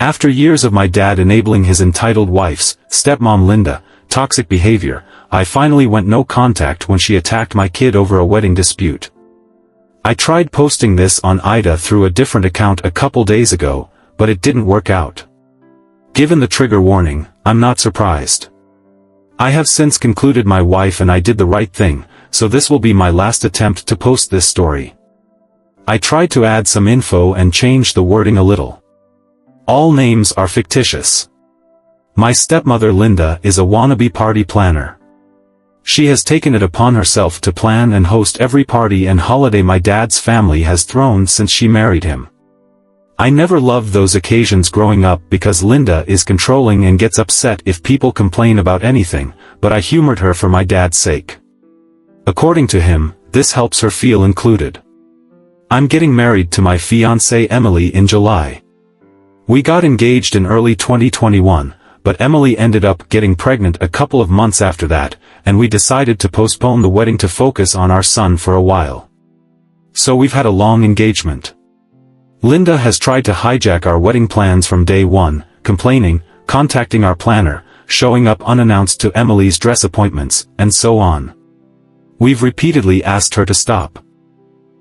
After years of my dad enabling his entitled wife's, stepmom Linda, toxic behavior, I finally went no contact when she attacked my kid over a wedding dispute. I tried posting this on Ida through a different account a couple days ago, but it didn't work out. Given the trigger warning, I'm not surprised. I have since concluded my wife and I did the right thing, so this will be my last attempt to post this story. I tried to add some info and change the wording a little. All names are fictitious. My stepmother Linda is a wannabe party planner. She has taken it upon herself to plan and host every party and holiday my dad's family has thrown since she married him. I never loved those occasions growing up because Linda is controlling and gets upset if people complain about anything, but I humored her for my dad's sake. According to him, this helps her feel included. I'm getting married to my fiancée Emily in July. We got engaged in early 2021, but Emily ended up getting pregnant a couple of months after that, and we decided to postpone the wedding to focus on our son for a while. So we've had a long engagement. Linda has tried to hijack our wedding plans from day one, complaining, contacting our planner, showing up unannounced to Emily's dress appointments, and so on. We've repeatedly asked her to stop.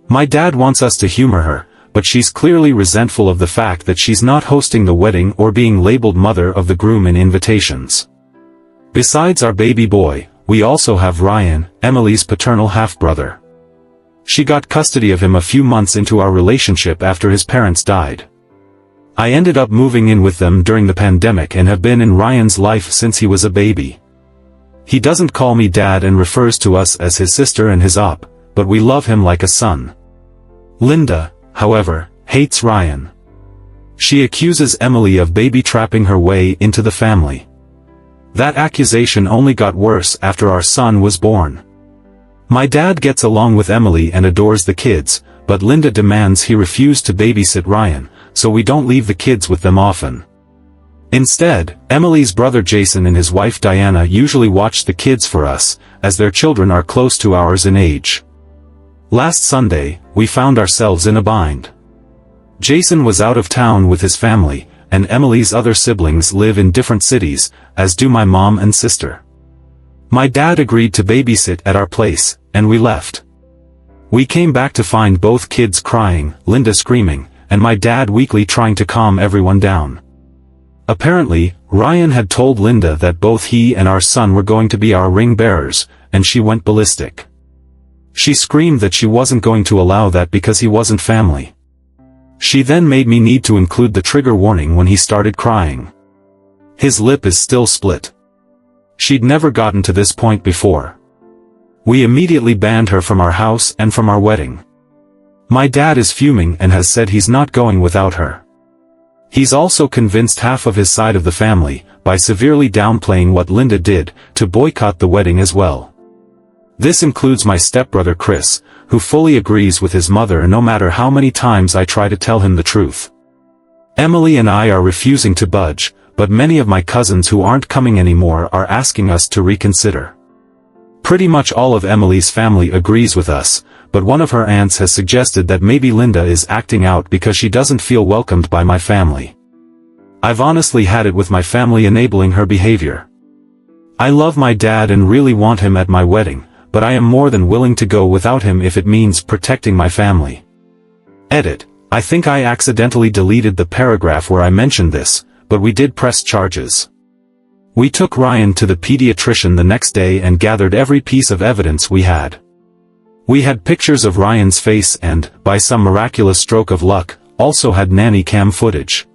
My dad wants us to humor her, but she's clearly resentful of the fact that she's not hosting the wedding or being labeled mother of the groom in invitations. Besides our baby boy, we also have Ryan, Emily's paternal half-brother. She got custody of him a few months into our relationship after his parents died. I ended up moving in with them during the pandemic and have been in Ryan's life since he was a baby. He doesn't call me dad and refers to us as his sister and his op, but we love him like a son. Linda, however, hates Ryan. She accuses Emily of baby-trapping her way into the family. That accusation only got worse after our son was born. My dad gets along with Emily and adores the kids, but Linda demands he refuse to babysit Ryan, so we don't leave the kids with them often. Instead, Emily's brother Jason and his wife Diana usually watch the kids for us, as their children are close to ours in age. Last Sunday, we found ourselves in a bind. Jason was out of town with his family, and Emily's other siblings live in different cities, as do my mom and sister. My dad agreed to babysit at our place, and we left. We came back to find both kids crying, Linda screaming, and my dad weakly trying to calm everyone down. Apparently, Ryan had told Linda that both he and our son were going to be our ring bearers, and she went ballistic. She screamed that she wasn't going to allow that because he wasn't family. She then made me need to include the trigger warning when he started crying. His lip is still split. She'd never gotten to this point before. We immediately banned her from our house and from our wedding. My dad is fuming and has said he's not going without her. He's also convinced half of his side of the family, by severely downplaying what Linda did, to boycott the wedding as well. This includes my stepbrother Chris, who fully agrees with his mother no matter how many times I try to tell him the truth. Emily and I are refusing to budge, but many of my cousins who aren't coming anymore are asking us to reconsider. Pretty much all of Emily's family agrees with us, but one of her aunts has suggested that maybe Linda is acting out because she doesn't feel welcomed by my family. I've honestly had it with my family enabling her behavior. I love my dad and really want him at my wedding, but I am more than willing to go without him if it means protecting my family. Edit. I think I accidentally deleted the paragraph where I mentioned this, but we did press charges. We took Ryan to the pediatrician the next day and gathered every piece of evidence we had. We had pictures of Ryan's face and, by some miraculous stroke of luck, also had nanny cam footage.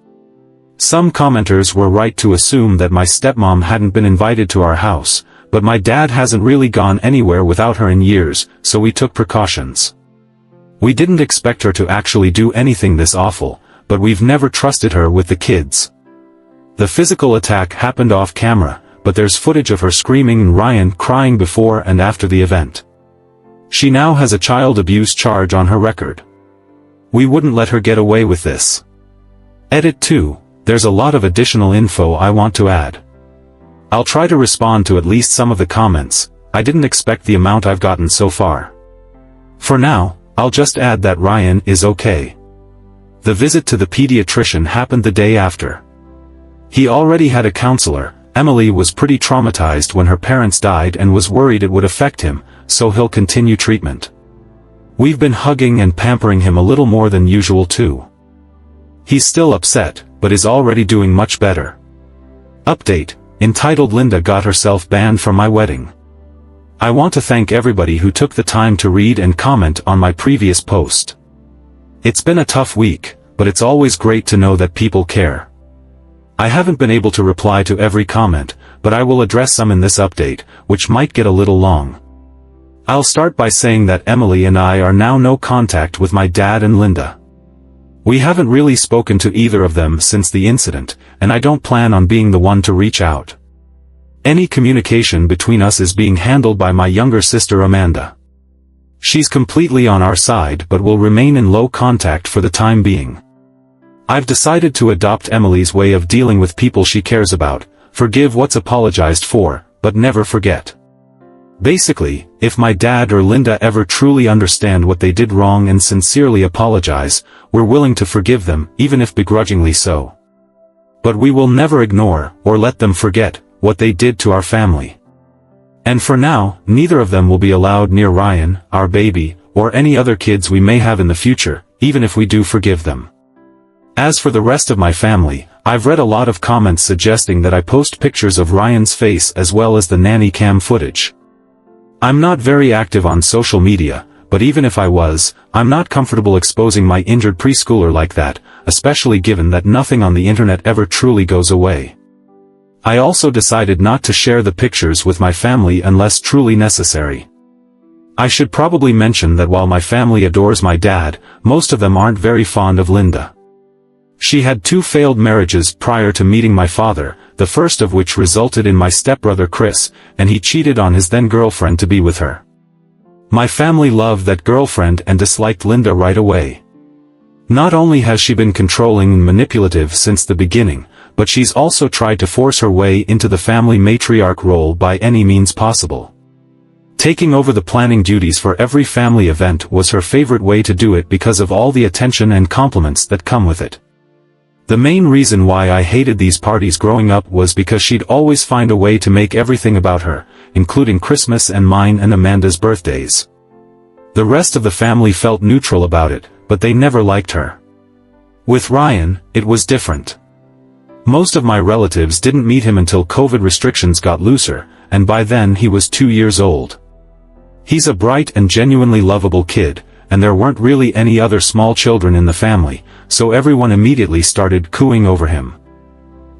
Some commenters were right to assume that my stepmom hadn't been invited to our house, but my dad hasn't really gone anywhere without her in years, so we took precautions. We didn't expect her to actually do anything this awful, but we've never trusted her with the kids. The physical attack happened off camera, but there's footage of her screaming and Ryan crying before and after the event. She now has a child abuse charge on her record. We wouldn't let her get away with this. Edit 2. There's a lot of additional info I want to add. I'll try to respond to at least some of the comments. I didn't expect the amount I've gotten so far. For now, I'll just add that Ryan is okay. The visit to the pediatrician happened the day after. He already had a counselor. Emily was pretty traumatized when her parents died and was worried it would affect him, so he'll continue treatment. We've been hugging and pampering him a little more than usual too. He's still upset, but is already doing much better. Update, entitled Linda got herself banned from my wedding. I want to thank everybody who took the time to read and comment on my previous post. It's been a tough week, but it's always great to know that people care. I haven't been able to reply to every comment, but I will address some in this update, which might get a little long. I'll start by saying that Emily and I are now no contact with my dad and Linda. We haven't really spoken to either of them since the incident, and I don't plan on being the one to reach out. Any communication between us is being handled by my younger sister Amanda. She's completely on our side but will remain in low contact for the time being. I've decided to adopt Emily's way of dealing with people she cares about, forgive what's apologized for, but never forget. Basically, if my dad or Linda ever truly understand what they did wrong and sincerely apologize, we're willing to forgive them, even if begrudgingly so. But we will never ignore, or let them forget, what they did to our family. And for now, neither of them will be allowed near Ryan, our baby, or any other kids we may have in the future, even if we do forgive them. As for the rest of my family, I've read a lot of comments suggesting that I post pictures of Ryan's face as well as the nanny cam footage. I'm not very active on social media, but even if I was, I'm not comfortable exposing my injured preschooler like that, especially given that nothing on the internet ever truly goes away. I also decided not to share the pictures with my family unless truly necessary. I should probably mention that while my family adores my dad, most of them aren't very fond of Linda. She had 2 failed marriages prior to meeting my father, the first of which resulted in my stepbrother Chris, and he cheated on his then-girlfriend to be with her. My family loved that girlfriend and disliked Linda right away. Not only has she been controlling and manipulative since the beginning, but she's also tried to force her way into the family matriarch role by any means possible. Taking over the planning duties for every family event was her favorite way to do it because of all the attention and compliments that come with it. The main reason why I hated these parties growing up was because she'd always find a way to make everything about her, including Christmas and mine and Amanda's birthdays. The rest of the family felt neutral about it, but they never liked her. With Ryan, it was different. Most of my relatives didn't meet him until COVID restrictions got looser, and by then he was 2 years old. He's a bright and genuinely lovable kid, and there weren't really any other small children in the family, so everyone immediately started cooing over him.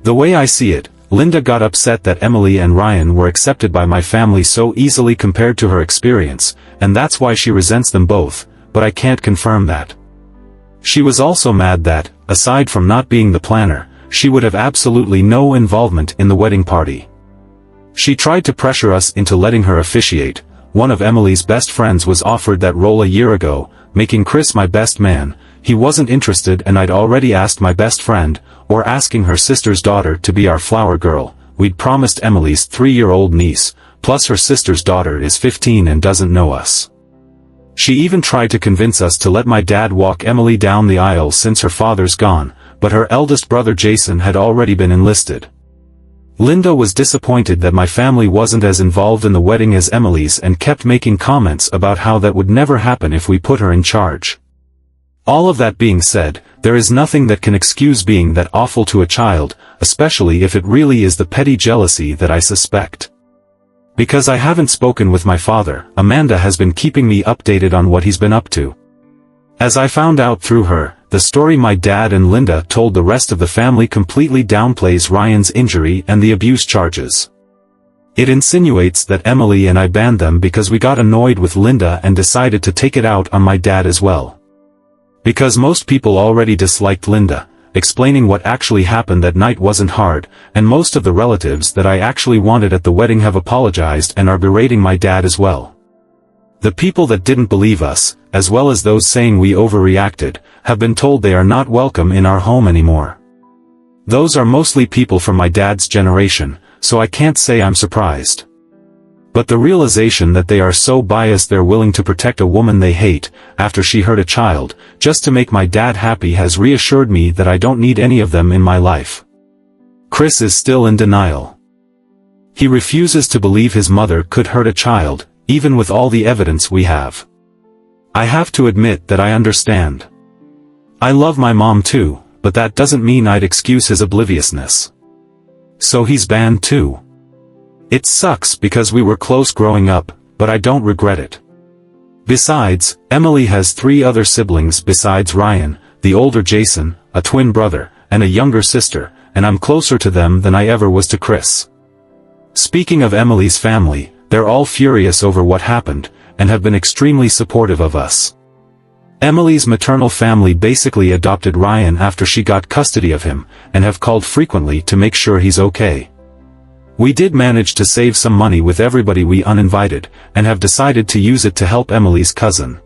The way I see it, Linda got upset that Emily and Ryan were accepted by my family so easily compared to her experience, and that's why she resents them both, but I can't confirm that. She was also mad that, aside from not being the planner, she would have absolutely no involvement in the wedding party. She tried to pressure us into letting her officiate. One of Emily's best friends was offered that role a year ago, making Chris my best man. He wasn't interested and I'd already asked my best friend, or asking her sister's daughter to be our flower girl. We'd promised Emily's 3-year-old niece, plus her sister's daughter is 15 and doesn't know us. She even tried to convince us to let my dad walk Emily down the aisle since her father's gone, but her eldest brother Jason had already been enlisted. Linda was disappointed that my family wasn't as involved in the wedding as Emily's and kept making comments about how that would never happen if we put her in charge. All of that being said, there is nothing that can excuse being that awful to a child, especially if it really is the petty jealousy that I suspect. Because I haven't spoken with my father, Amanda has been keeping me updated on what he's been up to. As I found out through her, the story my dad and Linda told the rest of the family completely downplays Ryan's injury and the abuse charges. It insinuates that Emily and I banned them because we got annoyed with Linda and decided to take it out on my dad as well. Because most people already disliked Linda, explaining what actually happened that night wasn't hard, and most of the relatives that I actually wanted at the wedding have apologized and are berating my dad as well. The people that didn't believe us, as well as those saying we overreacted, have been told they are not welcome in our home anymore. Those are mostly people from my dad's generation, so I can't say I'm surprised. But the realization that they are so biased they're willing to protect a woman they hate, after she hurt a child, just to make my dad happy has reassured me that I don't need any of them in my life. Chris is still in denial. He refuses to believe his mother could hurt a child, even with all the evidence we have. I have to admit that I understand. I love my mom too, but that doesn't mean I'd excuse his obliviousness. So he's banned too. It sucks because we were close growing up, but I don't regret it. Besides, Emily has 3 other siblings besides Ryan, the older Jason, a twin brother, and a younger sister, and I'm closer to them than I ever was to Chris. Speaking of Emily's family, they're all furious over what happened, and have been extremely supportive of us. Emily's maternal family basically adopted Ryan after she got custody of him, and have called frequently to make sure he's okay. We did manage to save some money with everybody we uninvited, and have decided to use it to help Emily's cousin.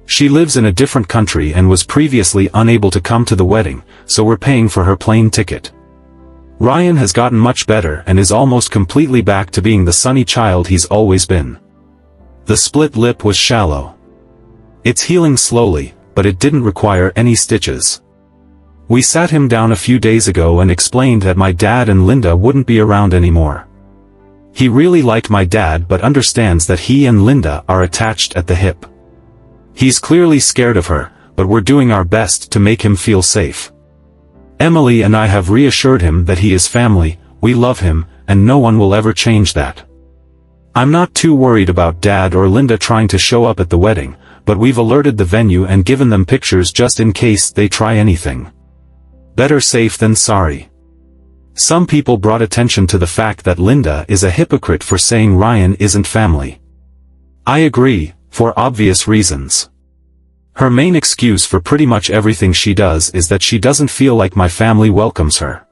She lives in a different country and was previously unable to come to the wedding, so we're paying for her plane ticket. Ryan has gotten much better and is almost completely back to being the sunny child he's always been. The split lip was shallow. It's healing slowly, but it didn't require any stitches. We sat him down a few days ago and explained that my dad and Linda wouldn't be around anymore. He really liked my dad but understands that he and Linda are attached at the hip. He's clearly scared of her, but we're doing our best to make him feel safe. Emily and I have reassured him that he is family, we love him, and no one will ever change that. I'm not too worried about Dad or Linda trying to show up at the wedding, but we've alerted the venue and given them pictures just in case they try anything. Better safe than sorry. Some people brought attention to the fact that Linda is a hypocrite for saying Ryan isn't family. I agree, for obvious reasons. Her main excuse for pretty much everything she does is that she doesn't feel like my family welcomes her.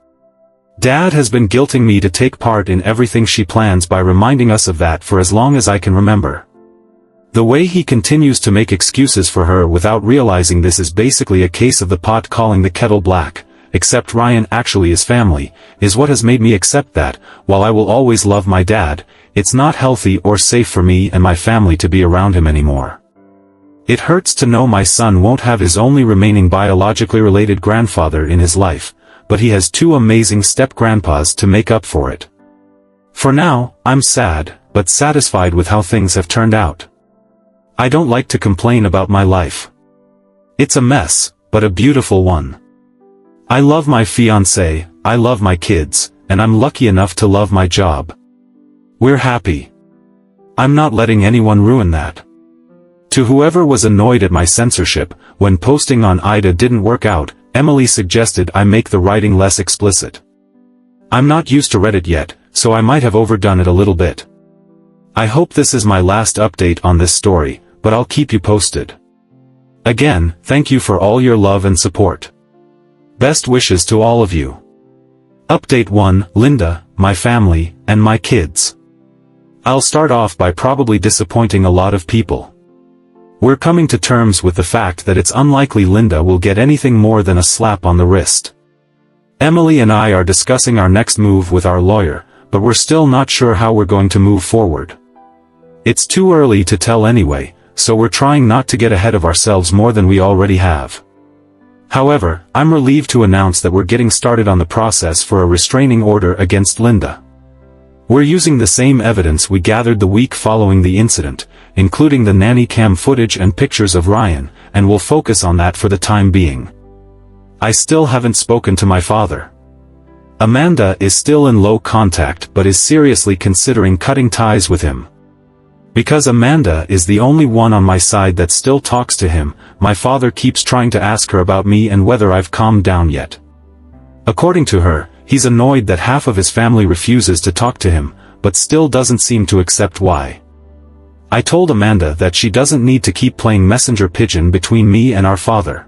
Dad has been guilting me to take part in everything she plans by reminding us of that for as long as I can remember. The way he continues to make excuses for her without realizing this is basically a case of the pot calling the kettle black, except Ryan actually is family, is what has made me accept that, while I will always love my dad, it's not healthy or safe for me and my family to be around him anymore. It hurts to know my son won't have his only remaining biologically related grandfather in his life, but he has 2 amazing step-grandpas to make up for it. For now, I'm sad, but satisfied with how things have turned out. I don't like to complain about my life. It's a mess, but a beautiful one. I love my fiancé, I love my kids, and I'm lucky enough to love my job. We're happy. I'm not letting anyone ruin that. To whoever was annoyed at my censorship, when posting on Ida didn't work out, Emily suggested I make the writing less explicit. I'm not used to Reddit yet, so I might have overdone it a little bit. I hope this is my last update on this story, but I'll keep you posted. Again, thank you for all your love and support. Best wishes to all of you. Update 1, Linda, my family, and my kids. I'll start off by probably disappointing a lot of people. We're coming to terms with the fact that it's unlikely Linda will get anything more than a slap on the wrist. Emily and I are discussing our next move with our lawyer, but we're still not sure how we're going to move forward. It's too early to tell anyway, so we're trying not to get ahead of ourselves more than we already have. However, I'm relieved to announce that we're getting started on the process for a restraining order against Linda. We're using the same evidence we gathered the week following the incident, including the nanny cam footage and pictures of Ryan, and we'll focus on that for the time being. I still haven't spoken to my father. Amanda is still in low contact but is seriously considering cutting ties with him. Because Amanda is the only one on my side that still talks to him, my father keeps trying to ask her about me and whether I've calmed down yet. According to her, he's annoyed that half of his family refuses to talk to him, but still doesn't seem to accept why. I told Amanda that she doesn't need to keep playing messenger pigeon between me and our father.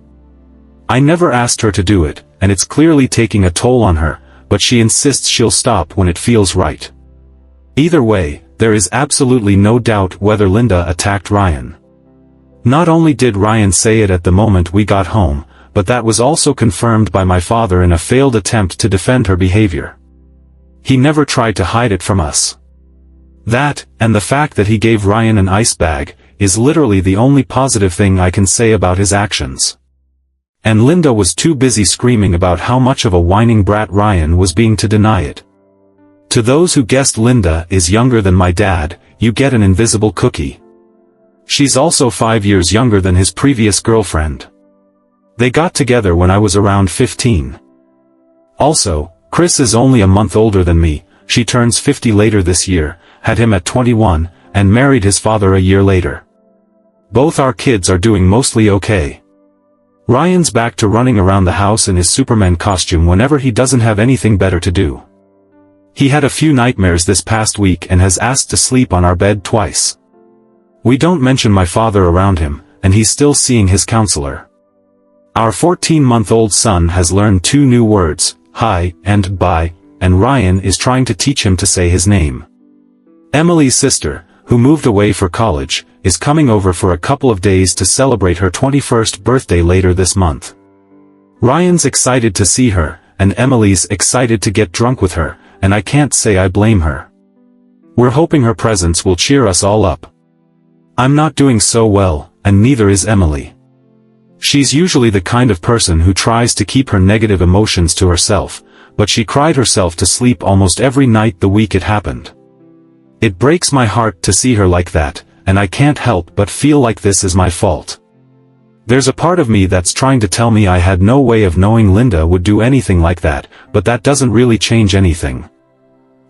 I never asked her to do it, and it's clearly taking a toll on her, but she insists she'll stop when it feels right. Either way, there is absolutely no doubt whether Linda attacked Ryan. Not only did Ryan say it at the moment we got home, but that was also confirmed by my father in a failed attempt to defend her behavior. He never tried to hide it from us. That, and the fact that he gave Ryan an ice bag, is literally the only positive thing I can say about his actions. And Linda was too busy screaming about how much of a whining brat Ryan was being to deny it. To those who guessed Linda is younger than my dad, you get an invisible cookie. She's also 5 years younger than his previous girlfriend. They got together when I was around 15. Also, Chris is only a month older than me. She turns 50 later this year, had him at 21, and married his father a year later. Both our kids are doing mostly okay. Ryan's back to running around the house in his Superman costume whenever he doesn't have anything better to do. He had a few nightmares this past week and has asked to sleep on our bed twice. We don't mention my father around him, and he's still seeing his counselor. Our 14-month-old son has learned 2 new words, hi and bye, and Ryan is trying to teach him to say his name. Emily's sister, who moved away for college, is coming over for a couple of days to celebrate her 21st birthday later this month. Ryan's excited to see her, and Emily's excited to get drunk with her, and I can't say I blame her. We're hoping her presence will cheer us all up. I'm not doing so well, and neither is Emily. She's usually the kind of person who tries to keep her negative emotions to herself, but she cried herself to sleep almost every night the week it happened. It breaks my heart to see her like that, and I can't help but feel like this is my fault. There's a part of me that's trying to tell me I had no way of knowing Linda would do anything like that, but that doesn't really change anything.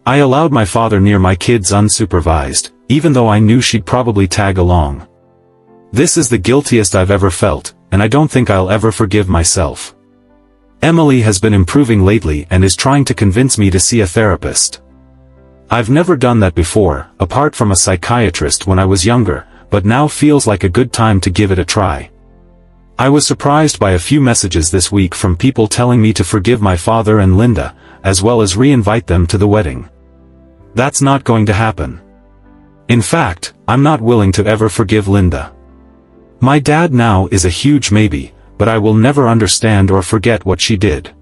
I allowed my father near my kids unsupervised, even though I knew she'd probably tag along. This is the guiltiest I've ever felt, and I don't think I'll ever forgive myself. Emily has been improving lately and is trying to convince me to see a therapist. I've never done that before, apart from a psychiatrist when I was younger, but now feels like a good time to give it a try. I was surprised by a few messages this week from people telling me to forgive my father and Linda, as well as re-invite them to the wedding. That's not going to happen. In fact, I'm not willing to ever forgive Linda. My dad now is a huge maybe, but I will never understand or forget what she did.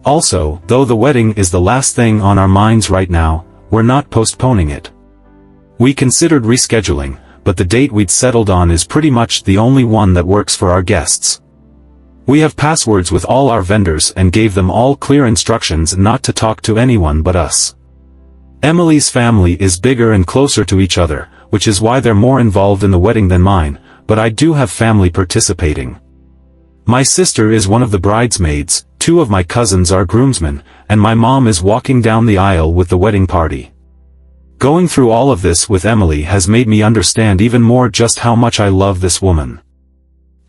Also, though the wedding is the last thing on our minds right now, we're not postponing it. We considered rescheduling, but the date we'd settled on is pretty much the only one that works for our guests. We have passwords with all our vendors and gave them all clear instructions not to talk to anyone but us. Emily's family is bigger and closer to each other, which is why they're more involved in the wedding than mine, but I do have family participating. My sister is one of the bridesmaids, 2 of my cousins are groomsmen, and my mom is walking down the aisle with the wedding party. Going through all of this with Emily has made me understand even more just how much I love this woman.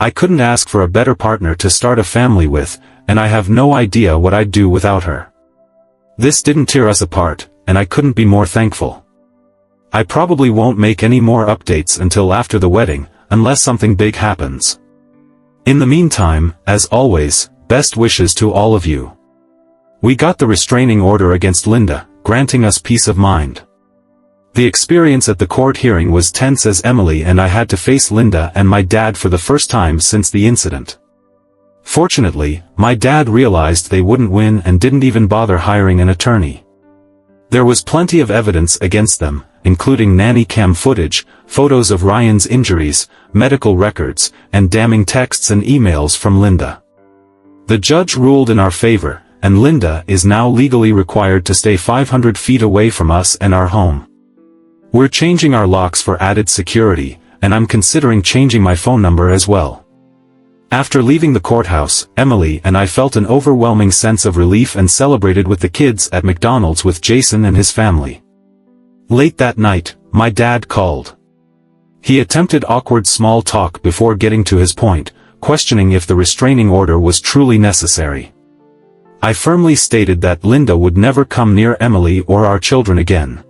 I couldn't ask for a better partner to start a family with, and I have no idea what I'd do without her. This didn't tear us apart, and I couldn't be more thankful. I probably won't make any more updates until after the wedding, unless something big happens. In the meantime, as always, best wishes to all of you. We got the restraining order against Linda, granting us peace of mind. The experience at the court hearing was tense as Emily and I had to face Linda and my dad for the first time since the incident. Fortunately, my dad realized they wouldn't win and didn't even bother hiring an attorney. There was plenty of evidence against them, including nanny cam footage, photos of Ryan's injuries, medical records, and damning texts and emails from Linda. The judge ruled in our favor, and Linda is now legally required to stay 500 feet away from us and our home. We're changing our locks for added security, and I'm considering changing my phone number as well. After leaving the courthouse, Emily and I felt an overwhelming sense of relief and celebrated with the kids at McDonald's with Jason and his family. Late that night, my dad called. He attempted awkward small talk before getting to his point, questioning if the restraining order was truly necessary. I firmly stated that Linda would never come near Emily or our children again.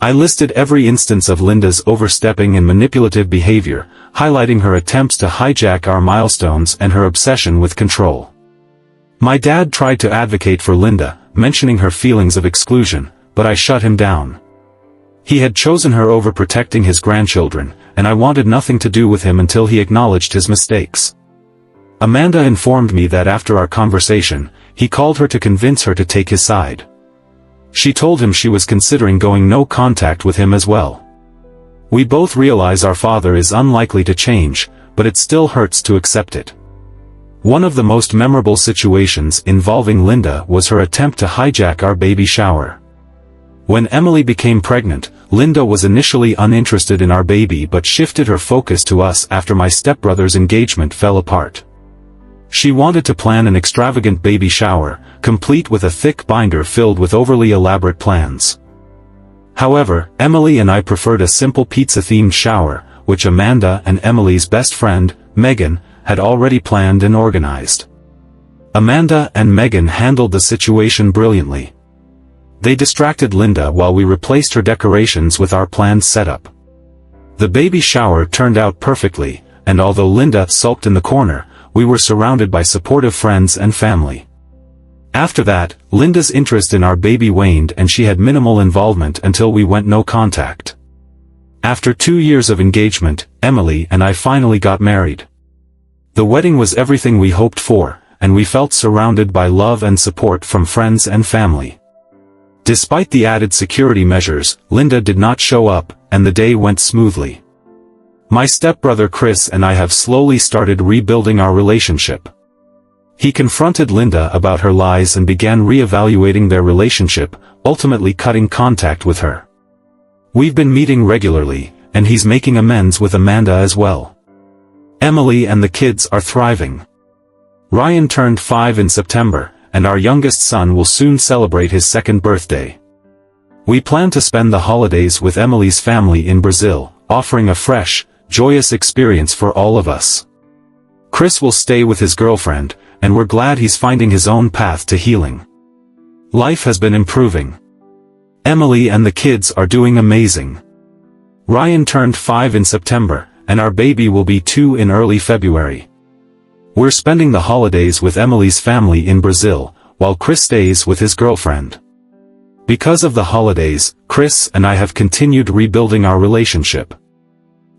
I listed every instance of Linda's overstepping and manipulative behavior, highlighting her attempts to hijack our milestones and her obsession with control. My dad tried to advocate for Linda, mentioning her feelings of exclusion, but I shut him down. He had chosen her over protecting his grandchildren, and I wanted nothing to do with him until he acknowledged his mistakes. Amanda informed me that after our conversation, he called her to convince her to take his side. She told him she was considering going no contact with him as well. We both realize our father is unlikely to change, but it still hurts to accept it. One of the most memorable situations involving Linda was her attempt to hijack our baby shower. When Emily became pregnant, Linda was initially uninterested in our baby but shifted her focus to us after my stepbrother's engagement fell apart. She wanted to plan an extravagant baby shower, complete with a thick binder filled with overly elaborate plans. However, Emily and I preferred a simple pizza-themed shower, which Amanda and Emily's best friend, Megan, had already planned and organized. Amanda and Megan handled the situation brilliantly. They distracted Linda while we replaced her decorations with our planned setup. The baby shower turned out perfectly, and although Linda sulked in the corner, we were surrounded by supportive friends and family. After that, Linda's interest in our baby waned and she had minimal involvement until we went no contact. After 2 years of engagement, Emily and I finally got married. The wedding was everything we hoped for, and we felt surrounded by love and support from friends and family. Despite the added security measures, Linda did not show up, and the day went smoothly. My stepbrother Chris and I have slowly started rebuilding our relationship. He confronted Linda about her lies and began re-evaluating their relationship, ultimately cutting contact with her. We've been meeting regularly, and he's making amends with Amanda as well. Emily and the kids are thriving. Ryan turned 5 in September, and our youngest son will soon celebrate his 2nd birthday. We plan to spend the holidays with Emily's family in Brazil, offering a fresh, joyous experience for all of us. Chris will stay with his girlfriend, and we're glad he's finding his own path to healing. Life has been improving. Emily and the kids are doing amazing. Ryan turned 5 in September, and our baby will be 2 in early February. We're spending the holidays with Emily's family in Brazil, while Chris stays with his girlfriend. Because of the holidays, Chris and I have continued rebuilding our relationship.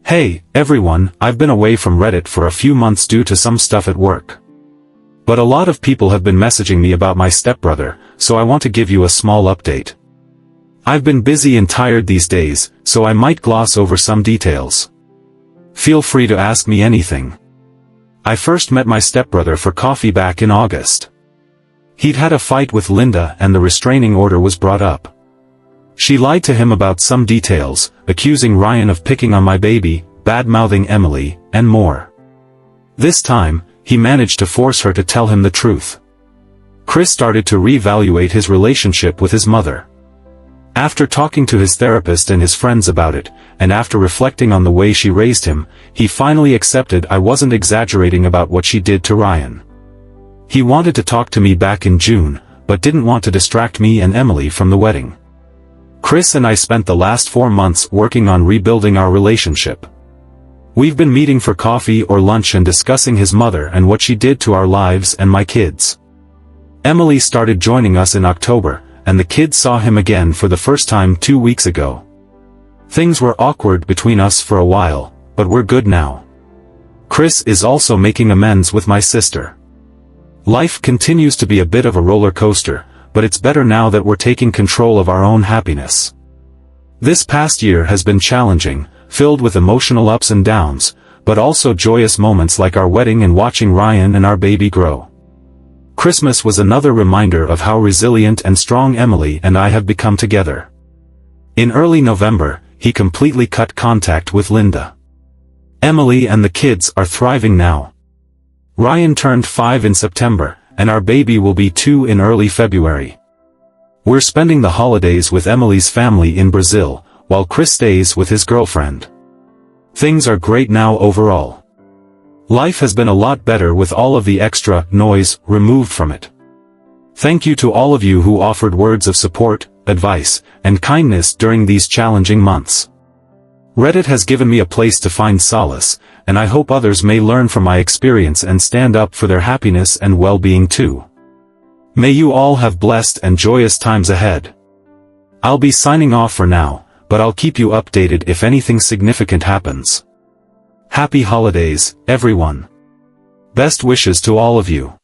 Hey, everyone, I've been away from Reddit for a few months due to some stuff at work. But a lot of people have been messaging me about my stepbrother, so I want to give you a small update. I've been busy and tired these days, so I might gloss over some details. Feel free to ask me anything. I first met my stepbrother for coffee back in August. He'd had a fight with Linda and the restraining order was brought up. She lied to him about some details, accusing Ryan of picking on my baby, bad-mouthing Emily, and more. This time, he managed to force her to tell him the truth. Chris started to reevaluate his relationship with his mother. After talking to his therapist and his friends about it, and after reflecting on the way she raised him, he finally accepted I wasn't exaggerating about what she did to Ryan. He wanted to talk to me back in June, but didn't want to distract me and Emily from the wedding. Chris and I spent the last 4 months working on rebuilding our relationship. We've been meeting for coffee or lunch and discussing his mother and what she did to our lives and my kids. Emily started joining us in October, and the kids saw him again for the first time 2 weeks ago. Things were awkward between us for a while, but we're good now. Chris is also making amends with my sister. Life continues to be a bit of a roller coaster, but it's better now that we're taking control of our own happiness. This past year has been challenging, filled with emotional ups and downs, but also joyous moments like our wedding and watching Ryan and our baby grow. Christmas was another reminder of how resilient and strong Emily and I have become together. In early November, he completely cut contact with Linda. Emily and the kids are thriving now. Ryan turned 5 in September, and our baby will be 2 in early February. We're spending the holidays with Emily's family in Brazil, while Chris stays with his girlfriend. Things are great now overall. Life has been a lot better with all of the extra noise removed from it. Thank you to all of you who offered words of support, advice, and kindness during these challenging months. Reddit has given me a place to find solace, and I hope others may learn from my experience and stand up for their happiness and well-being too. May you all have blessed and joyous times ahead. I'll be signing off for now, but I'll keep you updated if anything significant happens. Happy holidays, everyone. Best wishes to all of you.